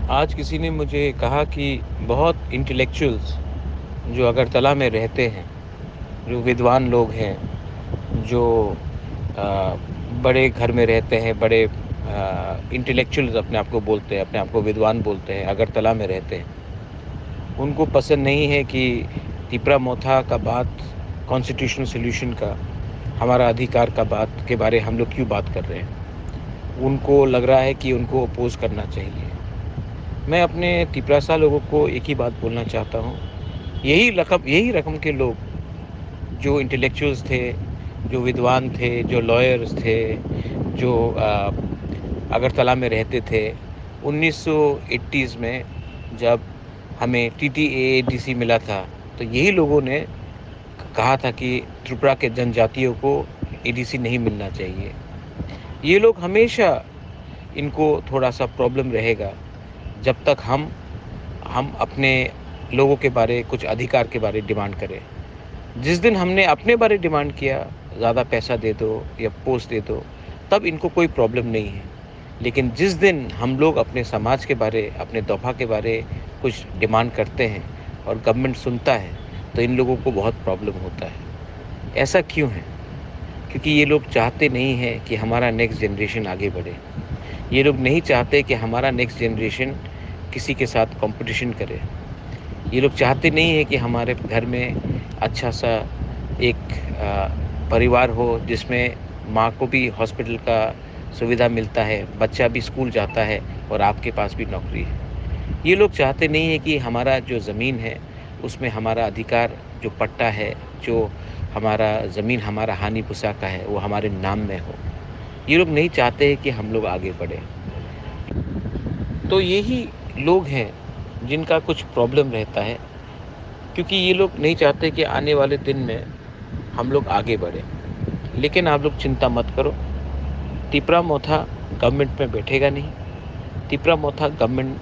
आज किसी ने मुझे कहा कि बहुत इंटेलेक्चुअल्स जो अगरतला में रहते हैं, जो विद्वान लोग हैं, जो अ, बड़े घर में रहते हैं, बड़े इंटेलेक्चुअल्स अपने आप को बोलते हैं, अपने आप को विद्वान बोलते हैं, अगरतला में रहते हैं। उनको पसंद नहीं है कि तिपरा मोथा का बात, कॉन्स्टिट्यूशनल सॉल्यूशन का, हमारा अधिकार का बात के बारे हम लोग क्यों बात कर रहे हैं। उनको लग रहा है कि उनको अपोज़ करना चाहिए। मैं अपने तिपरासा लोगों को एक ही बात बोलना चाहता हूँ, यही रकम के लोग जो इंटेलेक्चुअल्स थे, जो विद्वान थे, जो लॉयर्स थे, जो अगरतला में रहते थे, 1980s में जब हमें टीटीएडीसी मिला था, तो यही लोगों ने कहा था कि त्रिपुरा के जनजातियों को एडीसी नहीं मिलना चाहिए। ये लोग हमेशा, इनको थोड़ा-सा प्रॉब्लम रहेगा जब तक हम अपने लोगों के बारे, कुछ अधिकार के बारे डिमांड करें। जिस दिन हमने अपने बारे डिमांड किया, ज़्यादा पैसा दे दो या पोस्ट दे दो, तब इनको कोई प्रॉब्लम नहीं है। लेकिन जिस दिन हम लोग अपने समाज के बारे, अपने तोहफ़ा के बारे कुछ डिमांड करते हैं और गवर्नमेंट सुनता है, तो इन लोगों को बहुत प्रॉब्लम होता है। ऐसा क्यों है? क्योंकि ये लोग चाहते नहीं हैं कि हमारा नेक्स्ट जनरेशन आगे बढ़े। ये लोग नहीं चाहते कि हमारा नेक्स्ट जनरेशन किसी के साथ कॉम्पिटिशन करे। ये लोग चाहते नहीं हैं कि हमारे घर में अच्छा-सा एक परिवार हो जिसमें माँ को भी हॉस्पिटल का सुविधा मिलता है, बच्चा भी स्कूल जाता है और आपके पास भी नौकरी है। ये लोग चाहते नहीं हैं कि हमारा जो ज़मीन है, उसमें हमारा अधिकार, जो पट्टा है, जो हमारा ज़मीन हमारा हानि-पुसा का है, वो हमारे नाम में हो। ये लोग नहीं चाहते हैं कि हम लोग आगे बढ़ें। तो यही लोग हैं जिनका कुछ प्रॉब्लम रहता है, क्योंकि ये लोग नहीं चाहते कि आने वाले दिन में हम लोग आगे बढ़ें। लेकिन आप लोग चिंता मत करो, तिपरा मोथा गवर्नमेंट में बैठेगा नहीं, तिपरा मोथा गवर्नमेंट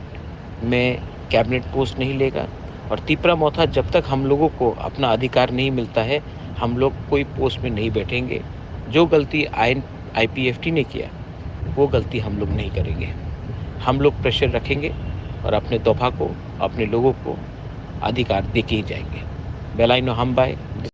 में कैबिनेट पोस्ट नहीं लेगा, और तिपरा मोथा जब तक हम लोगों को अपना अधिकार नहीं मिलता है, हम लोग कोई पोस्ट में नहीं बैठेंगे। जो गलती आईपीएफटी ने किया, वो गलती हम लोग नहीं करेंगे। हम लोग प्रेशर रखेंगे और अपने तोहफ़ा को, अपने लोगों को अधिकार दे के ही जाएँगे। बेलाइनो हम बाय।